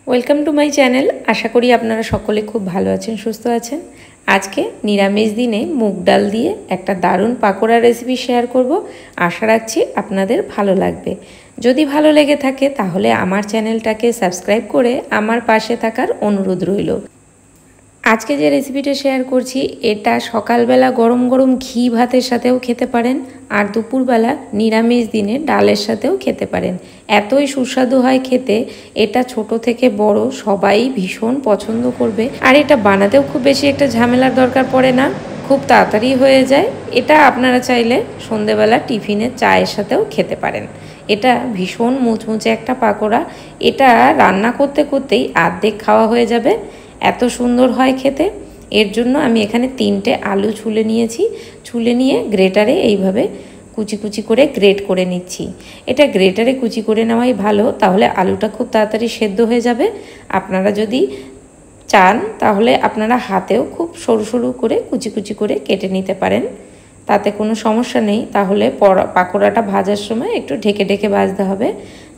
Welcome to my channel. আশা করি আপনারা সকলে খুব ভালো আছেন, সুস্থ আছেন। আজকে নিরামিষ দিনে মুগ ডাল দিয়ে একটা দারুণ পাকোড়া রেসিপি শেয়ার করব। আশা রাখছি আপনাদের ভালো লাগবে। যদি ভালো লেগে থাকে তাহলে আমার চ্যানেলটাকে সাবস্ক্রাইব করে আমার পাশে থাকার অনুরোধ রইল। আজকে যে রেসিপিটা শেয়ার করছি এটা সকালবেলা গরম গরম ঘি ভাতের সাথেও খেতে পারেন, আর দুপুরবেলা নিরামিষ দিনে ডালের সাথেও খেতে পারেন। এতই সুস্বাদু হয় খেতে, এটা ছোট থেকে বড় সবাই ভীষণ পছন্দ করবে। আর এটা বানাতেও খুব বেশি একটা ঝামেলার দরকার পড়ে না, খুব তাড়াতাড়ি হয়ে যায়। এটা আপনারা চাইলে সন্ধেবেলা টিফিনে চায়ের সাথেও খেতে পারেন। এটা ভীষণ মুচমুচে একটা পাকোড়া। এটা রান্না করতে করতেই অর্ধেক খাওয়া হয়ে যাবে, এত সুন্দর হয় খেতে। এর জন্য আমি এখানে 3টে আলু ছুলে নিয়েছি। ছুলে নিয়ে গ্রেটারে এইভাবে কুচি কুচি করে গ্রেট করে নিচ্ছি। এটা গ্রেটারে কুচি করে নেওয়াই ভালো, তাহলে আলুটা খুব তাড়াতাড়ি সেদ্ধ হয়ে যাবে। আপনারা যদি চান তাহলে আপনারা হাতেও খুব সরু সরু করে কুচি কুচি করে কেটে নিতে পারেন, তাতে কোনো সমস্যা নেই। তাহলে পাকোড়াটা ভাজার সময় একটু ঢেকে ঢেকে ভাজতে হবে,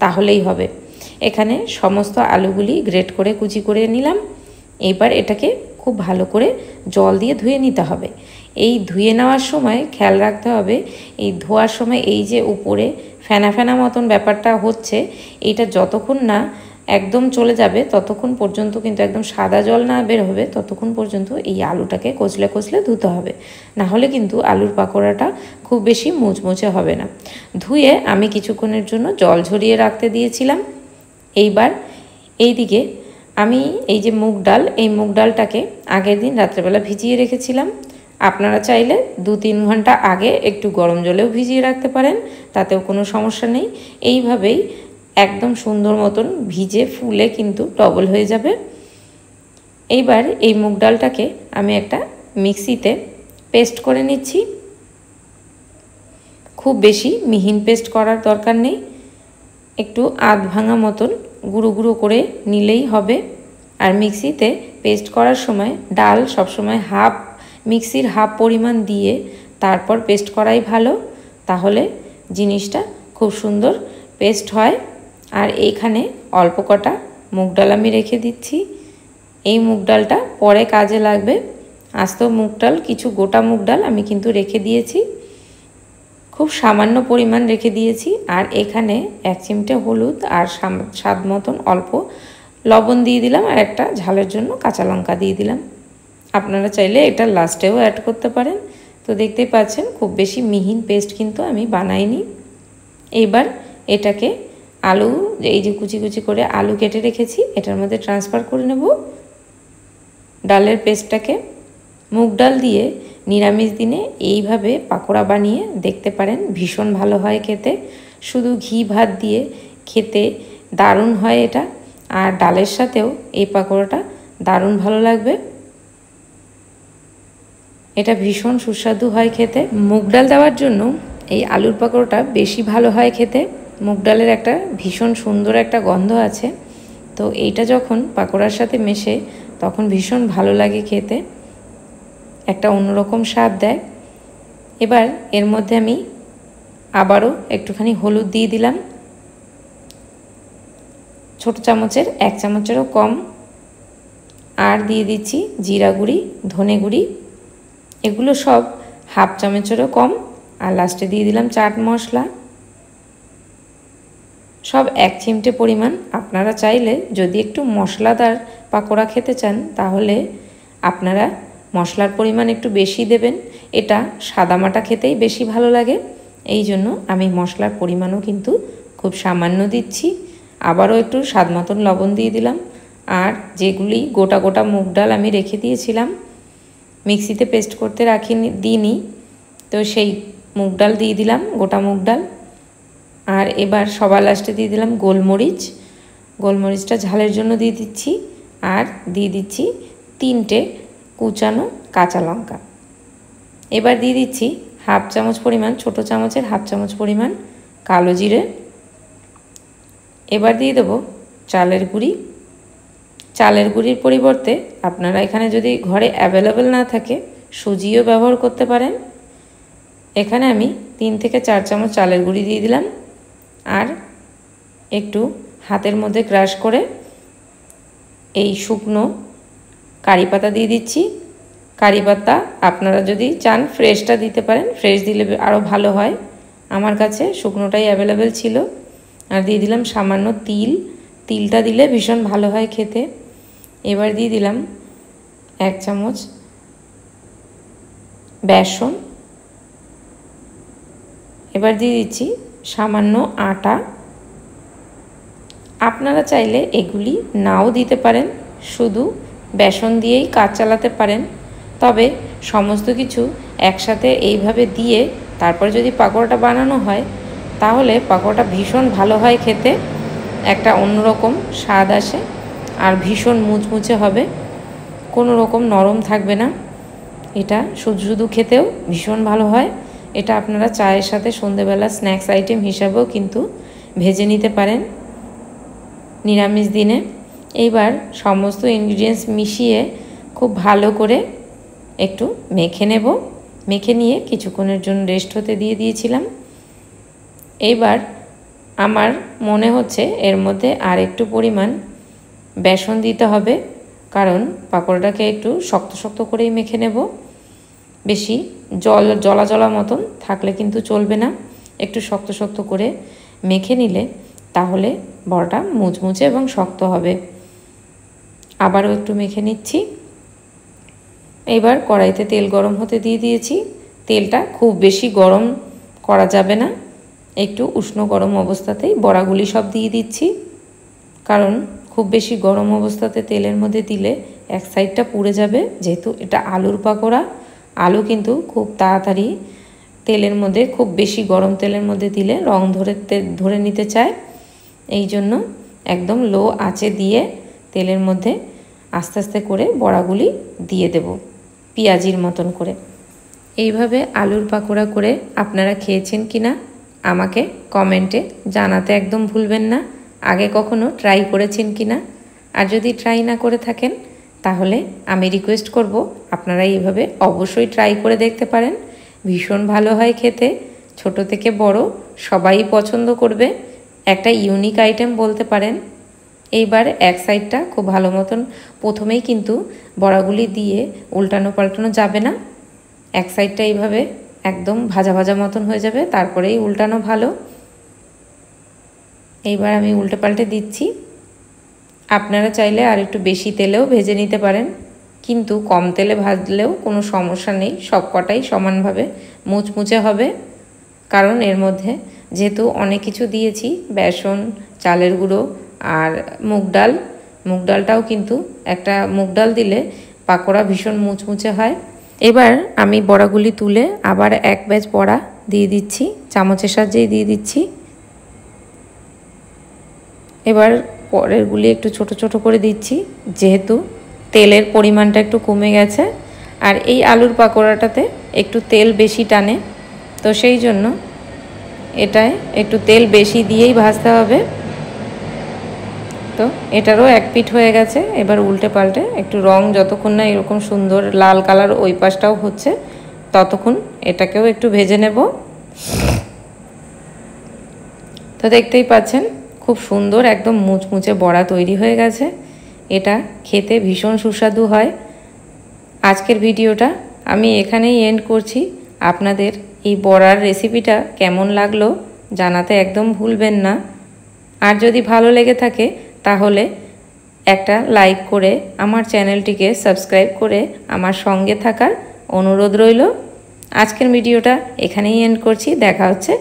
তাহলেই হবে। এখানে সমস্ত আলুগুলি গ্রেট করে কুচি করে নিলাম। এবার এটাকে খুব ভালো করে জল দিয়ে ধুয়ে নিতে হবে। এই ধুয়ে নেওয়ার সময় খেয়াল রাখতে হবে, এই ধোয়ার সময় এই যে উপরে ফেনা ফেনা মতন ব্যাপারটা হচ্ছে, এইটা যতক্ষণ না একদম চলে যাবে ততক্ষণ পর্যন্ত, কিন্তু একদম সাদা জল না বের হবে ততক্ষণ পর্যন্ত এই আলুটাকে কচলে কচলে ধুতে হবে। না হলে কিন্তু আলুর পাকোড়াটা খুব বেশি মুচমুচে হবে না। ধুয়ে আমি কিছুক্ষণের জন্য জল ঝরিয়ে রাখতে দিয়েছিলাম। এইবার এইদিকে আমি এই যে মুগ ডাল, এই মুগ ডালটাকে আগের দিন রাত্রেবেলা ভিজিয়ে রেখেছিলাম। আপনারা চাইলে 2-3 ঘন্টা আগে একটু গরম জলেও ভিজিয়ে রাখতে পারেন, তাতেও কোনো সমস্যা নেই। এইভাবেই একদম সুন্দর মতন ভিজে ফুলে কিন্তু ডবল হয়ে যাবে। এইবার এই মুগ ডালটাকে আমি একটা মিক্সিতে পেস্ট করে নিচ্ছি। খুব বেশি মিহিন পেস্ট করার দরকার নেই, একটু আধ ভাঙা মতন গুঁড়ো গুঁড়ো করে নিলেই হবে। আর মিক্সিতে পেস্ট করার সময় ডাল সবসময় মিক্সির হাফ পরিমাণ দিয়ে তারপর পেস্ট করাই ভালো, তাহলে জিনিসটা খুব সুন্দর পেস্ট হয়। আর এইখানে অল্প কটা মুগ ডাল আমি রেখে দিচ্ছি। এই মুগ ডালটা পরে কাজে লাগবে। আস্ত মুগ ডাল, কিছু গোটা মুগ ডাল আমি কিন্তু রেখে দিয়েছি, খুব সামান্য পরিমাণ রেখে দিয়েছি। আর এখানে 1 চিমটে হলুদ আর স্বাদ মতন অল্প লবণ দিয়ে দিলাম, আর একটা ঝালের জন্য কাঁচা লঙ্কা দিয়ে দিলাম। আপনারা চাইলে এটা লাস্টেও অ্যাড করতে পারেন। তো দেখতেই পাচ্ছেন খুব বেশি মিহিন পেস্ট কিন্তু আমি বানাইনি। এইবার এটাকে আলু, এই যে কুচি কুচি করে আলু কেটে রেখেছি, এটার মধ্যে ট্রান্সফার করে নেব ডালের পেস্টটাকে। মুগ ডাল দিয়ে নিরামিষ দিনে এইভাবে পাকোড়া বানিয়ে দেখতে পারেন, ভীষণ ভালো হয় খেতে। শুধু ঘি ভাত দিয়ে খেতে দারুণ হয় এটা, আর ডালের সাথেও এই পাকোড়াটা দারুণ ভালো লাগবে। এটা ভীষণ সুস্বাদু হয় খেতে। মুগ ডাল দেওয়ার জন্য এই আলুর পাকোড়াটা বেশি ভালো হয় খেতে। মুগ ডালের একটা ভীষণ সুন্দর একটা গন্ধ আছে, তো এইটা যখন পাকোড়ার সাথে মেশে তখন ভীষণ ভালো লাগে খেতে, একটা অন্যরকম স্বাদ দেয়। এবার এর মধ্যে আমি আবারও একটুখানি হলুদ দিয়ে দিলাম, ছোট চামচের 1 চামচেরও কম। আর দিয়ে দিচ্ছি জিরা গুঁড়ি, ধনে গুঁড়ি, এগুলো সব হাফ চামচেরও কম। আর লাস্টে দিয়ে দিলাম চাট মশলা, সব 1 চিমটে পরিমাণ। আপনারা চাইলে যদি একটু মশলাদার পাকোড়া খেতে চান তাহলে আপনারা মশলার পরিমাণ একটু বেশি দেবেন। এটা সাদামাটা খেতেই বেশি ভালো লাগে, এই জন্য আমি মশলার পরিমাণও কিন্তু খুব সামান্য দিচ্ছি। আবারও একটু স্বাদ মতন লবণ দিয়ে দিলাম। আর যেগুলি গোটা গোটা মুগ ডাল আমি রেখে দিয়েছিলাম, মিক্সিতে পেস্ট করতে দিইনি, তো সেই মুগ ডাল দিয়ে দিলাম, গোটা মুগ ডাল। আর এবার সবার লাস্টে দিয়ে দিলাম গোলমরিচ। গোলমরিচটা ঝালের জন্য দিয়ে দিচ্ছি। আর দিয়ে দিচ্ছি 3টে কুচানো কাঁচা লঙ্কা। এবার দিয়ে দিচ্ছি হাফ চামচ পরিমাণ, ছোটো চামচের হাফ চামচ পরিমাণ কালো জিরে। এবার দিয়ে দেবো চালের গুঁড়ি। চালের গুঁড়ির পরিবর্তে আপনারা এখানে যদি ঘরে অ্যাভেলেবেল না থাকে সুজিও ব্যবহার করতে পারেন। এখানে আমি 3 থেকে 4 চামচ চালের গুঁড়ি দিয়ে দিলাম। আর একটু হাতের মধ্যে ক্রাশ করে এই শুকনো কারি পাতা দিয়ে দিচ্ছি। কারি পাতা আপনারা যদি চান ফ্রেশটা দিতে পারেন, ফ্রেশ দিলে আরও ভালো হয়। আমার কাছে শুকনোটাই অ্যাভেলেবেল ছিল। আর দিয়ে দিলাম সামান্য তিল, তিলটা দিলে ভীষণ ভালো হয় খেতে। এবার দিয়ে দিলাম 1 চামচ বেসন। এবার দিয়ে দিচ্ছি সামান্য আটা। আপনারা চাইলে এগুলি নাও দিতে পারেন, শুধু বেসন দিয়েই কাজ চালাতে পারেন। তবে সমস্ত কিছু একসাথে এইভাবে দিয়ে তারপর যদি পাকোড়াটা বানানো হয় তাহলে পাকোড়াটা ভীষণ ভালো হয় খেতে, একটা অন্যরকম স্বাদ আসে আর ভীষণ মুচমুচে হবে, কোনো রকম নরম থাকবে না। এটা শুধু শুধু খেতেও ভীষণ ভালো হয়। এটা আপনারা চায়ের সাথে সন্ধ্যেবেলা স্ন্যাক্স আইটেম হিসাবেও কিন্তু ভেজে নিতে পারেন নিরামিষ দিনে। এইবার সমস্ত ইনগ্রিডিয়েন্টস মিশিয়ে খুব ভালো করে একটু মেখে নেব। মেখে নিয়ে কিছুক্ষণের জন্য রেস্ট হতে দিয়ে দিয়েছিলাম। এইবার আমার মনে হচ্ছে এর মধ্যে আর একটু পরিমাণ বেসন দিতে হবে, কারণ পাকোড়াটাকে একটু শক্ত শক্ত করেই মেখে নেব। বেশি জলা জলা মতন থাকলে কিন্তু চলবে না, একটু শক্ত শক্ত করে মেখে নিলে তাহলে বড়াটা মুচমুচে এবং শক্ত হবে। আবারও একটু মেখে নিচ্ছি। এবার কড়াইতে তেল গরম হতে দিয়ে দিয়েছি। তেলটা খুব বেশি গরম করা যাবে না, একটু উষ্ণ গরম অবস্থাতেই বড়াগুলি সব দিয়ে দিচ্ছি, কারণ খুব বেশি গরম অবস্থাতে তেলের মধ্যে দিলে এক সাইডটা পুড়ে যাবে। যেহেতু এটা আলুর পাকোড়া, আলু কিন্তু খুব তাড়াতাড়ি তেলের মধ্যে, খুব বেশি গরম তেলের মধ্যে দিলে রং ধরে নিতে চায়। এই জন্য একদম লো আঁচে দিয়ে তেলের মধ্যে আস্তে আস্তে করে বড়াগুলি দিয়ে দেব পেঁয়াজির মতন করে। এইভাবে আলুর পাকোড়া করে আপনারা খেয়েছেন কি না আমাকে কমেন্টে জানাতে একদম ভুলবেন না। আগে কখনো ট্রাই করেছেন কি না, আর যদি ট্রাই না করে থাকেন তাহলে আমি রিকোয়েস্ট করব আপনারা এইভাবে অবশ্যই ট্রাই করে দেখতে পারেন। ভীষণ ভালো হয় খেতে, ছোট থেকে বড় সবাই পছন্দ করবে। একটা ইউনিক আইটেম বলতে পারেন। এইবার এক সাইডটা খুব ভালো মতন প্রথমেই কিন্তু বড়াগুলি দিয়ে উল্টানো পাল্টানো যাবে না, এক সাইডটা এইভাবে একদম ভাজা ভাজা মতন হয়ে যাবে, তারপরেই উল্টানো ভালো। এইবার আমি উল্টে পাল্টে দিচ্ছি। আপনারা চাইলে আর একটু বেশি তেলেও ভেজে নিতে পারেন, কিন্তু কম তেলে ভাজলেও কোনো সমস্যা নেই, সব কটাই সমানভাবে মুচমুচে হবে। কারণ এর মধ্যে যেহেতু অনেক কিছু দিয়েছি, বেসন, চালের গুঁড়ো আর মুগ ডালটাও কিন্তু একটা মুগ ডাল দিলে পাকোড়া ভীষণ মুচমুচে হয়। এবার আমি বড়াগুলি তুলে আবার এক ব্যাচ বড়া দিয়ে দিচ্ছি, চামচের সাহায্যেই দিয়ে দিচ্ছি। এবার পরেরগুলি একটু ছোট ছোট করে দিচ্ছি, যেহেতু তেলের পরিমাণটা একটু কমে গেছে আর এই আলুর পাকোড়াটাতে একটু তেল বেশি টানে, তো সেই জন্য এটায় একটু তেল বেশি দিয়েই ভাজতে হবে। তো এটারও এক পিঠ হয়ে গেছে। এবার উল্টে পাল্টে একটু রং যতক্ষণ না এরকম সুন্দর লাল কালার ওই পাশটাও হচ্ছে ততক্ষণ এটাকেও একটু ভেজে নেব। তো দেখতেই পাচ্ছেন খুব সুন্দর একদম মুচমুচে বড়া তৈরি হয়ে গেছে। এটা খেতে ভীষণ সুস্বাদু হয়। আজকের ভিডিওটা আমি এখানেই এন্ড করছি। আপনাদের এই বড়ার রেসিপিটা কেমন লাগলো জানাতে একদম ভুলবেন না। আর যদি ভালো লেগে থাকে তাহলে একটা লাইক করে আমার চ্যানেলটিকে সাবস্ক্রাইব করে আমার সঙ্গে থাকার অনুরোধ রইল। আজকের ভিডিওটা এখানেই এন্ড করছি। দেখা হচ্ছে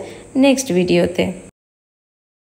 নেক্সট ভিডিওতে।